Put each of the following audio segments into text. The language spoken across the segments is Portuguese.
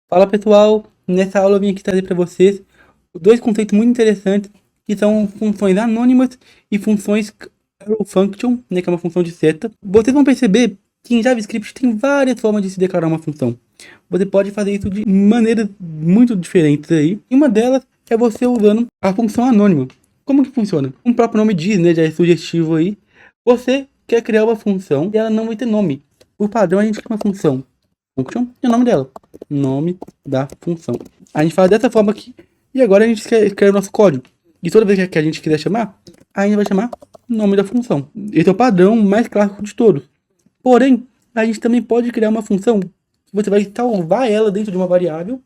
Fala pessoal, nessa aula eu vim aqui trazer para vocês dois conceitos muito interessantes que são funções anônimas e funções arrow function, né, que é uma função de seta. Vocês vão perceber que em JavaScript tem várias formas de se declarar uma função. Você pode fazer isso de maneiras muito diferentes aí. E uma delas é você usando a função anônima. Como que funciona? Como o próprio nome diz, né, já é sugestivo aí. Você quer criar uma função e ela não vai ter nome. Por padrão a gente cria uma função function e o nome dela. Nome da função. A gente faz dessa forma aqui. E agora a gente escreve o nosso código. E toda vez que a gente quiser chamar, a gente vai chamar nome da função. Esse é o padrão mais clássico de todos. Porém, a gente também pode criar uma função que você vai salvar ela dentro de uma variável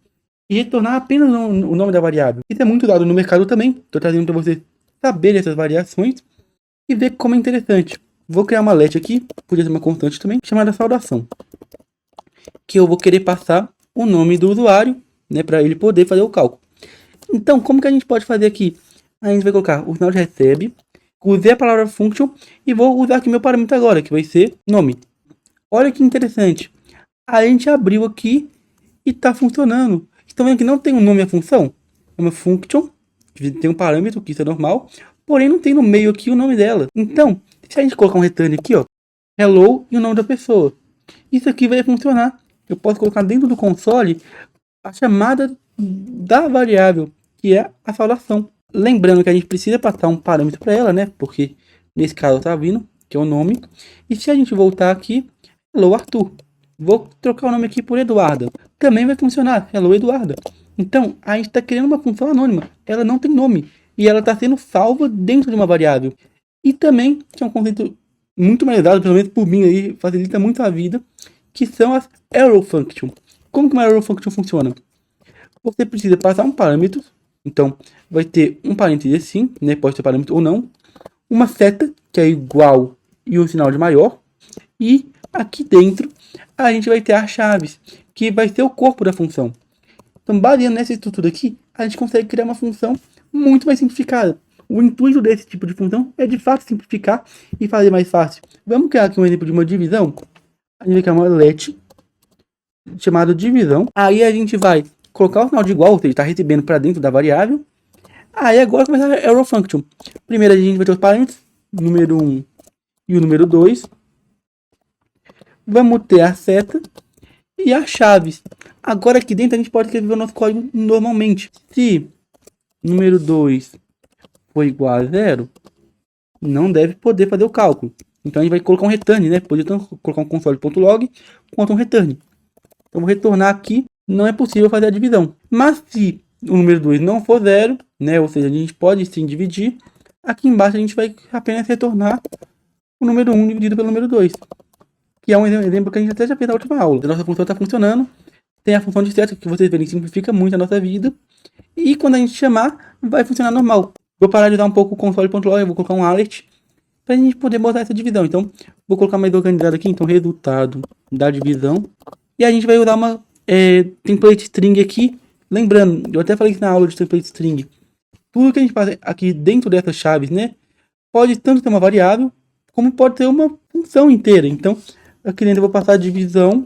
e retornar apenas o nome da variável. Isso é muito usado no mercado também. Estou trazendo para vocês saberem essas variações e ver como é interessante. Vou criar uma let aqui, podia ser uma constante também, chamada saudação. Que eu vou querer passar o nome do usuário, né, para ele poder fazer o cálculo. Então, como que a gente pode fazer aqui? A gente vai colocar o sinal de recebe, usei a palavra function e vou usar aqui meu parâmetro agora, que vai ser nome. Olha que interessante. A gente abriu aqui e está funcionando. Estão vendo que não tem um nome a função? É uma function, que tem um parâmetro, que isso é normal, porém não tem no meio aqui o nome dela. Então, se a gente colocar um return aqui, ó, hello e o nome da pessoa, isso aqui vai funcionar. Eu posso colocar dentro do console a chamada da variável, que é a saudação. Lembrando que a gente precisa passar um parâmetro para ela, né? Porque nesse caso está vindo, que é o nome. E se a gente voltar aqui, hello Arthur. Vou trocar o nome aqui por Eduarda. Também vai funcionar, hello Eduarda. Então, a gente está criando uma função anônima. Ela não tem nome. E ela está sendo salva dentro de uma variável. E também, que é um conceito muito mais usado, pelo menos por mim aí, facilita muito a vida, que são as arrow function. Como que uma arrow function funciona? Você precisa passar um parâmetro, então vai ter um parêntese assim, né, pode ser parâmetro ou não, uma seta, que é igual e um sinal de maior, e aqui dentro a gente vai ter as chaves, que vai ser o corpo da função. Então, baseando nessa estrutura aqui, a gente consegue criar uma função muito mais simplificada. O intuito desse tipo de função é de fato simplificar e fazer mais fácil. Vamos criar aqui um exemplo de uma divisão. A gente vai criar uma let chamado divisão. Aí a gente vai colocar o sinal de igual, ou seja, está recebendo para dentro da variável. Aí agora começa a arrow function. Primeiro a gente vai ter os parâmetros, número 1 e o número 2. Vamos ter a seta e as chaves. Agora aqui dentro a gente pode escrever o nosso código normalmente. Se número 2 for igual a 0, não deve poder fazer o cálculo. Então a gente vai colocar um return, né? Pode tanto colocar um console.log quanto um return. Então vou retornar aqui, não é possível fazer a divisão. Mas se o número 2 não for 0, né? Ou seja, a gente pode sim dividir. Aqui embaixo a gente vai apenas retornar o número 1 dividido pelo número 2. Que é um exemplo que a gente até já fez na última aula. A nossa função está funcionando. Tem a função de seta, que vocês verem, simplifica muito a nossa vida. E quando a gente chamar, vai funcionar normal. Vou parar de usar um pouco o console.log, vou colocar um alert para a gente poder botar essa divisão. Então, vou colocar mais organizado aqui. Então, resultado da divisão. E a gente vai usar uma template string aqui. Lembrando, eu até falei isso na aula de template string. Tudo que a gente faz aqui dentro dessas chaves, né? Pode tanto ter uma variável, como pode ter uma função inteira. Então, aqui dentro eu vou passar a divisão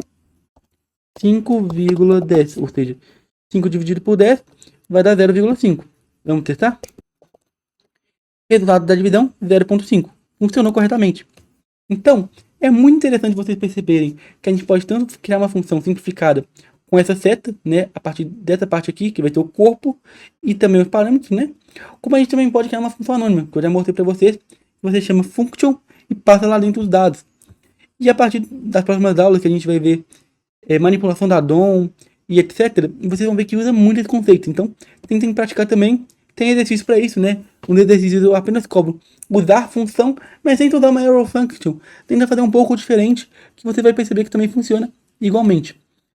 5,10. Ou seja, 5 dividido por 10 vai dar 0,5. Vamos testar? Resultado da divisão, 0,5. Funcionou corretamente. Então, é muito interessante vocês perceberem que a gente pode tanto criar uma função simplificada com essa seta, né, a partir dessa parte aqui, que vai ter o corpo e também os parâmetros, né, como a gente também pode criar uma função anônima, que eu já mostrei para vocês, que você chama function e passa lá dentro os dados. E a partir das próximas aulas que a gente vai ver manipulação da DOM e etc, vocês vão ver que usa muito esse conceito. Então, tentem praticar também. Tem exercício para isso, né? Um exercício eu apenas cobro usar função, mas sem usar uma arrow function. Tenta fazer um pouco diferente, que você vai perceber que também funciona igualmente.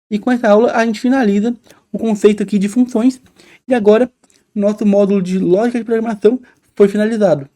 E com essa aula a gente finaliza o conceito aqui de funções. E agora, nosso módulo de lógica de programação foi finalizado.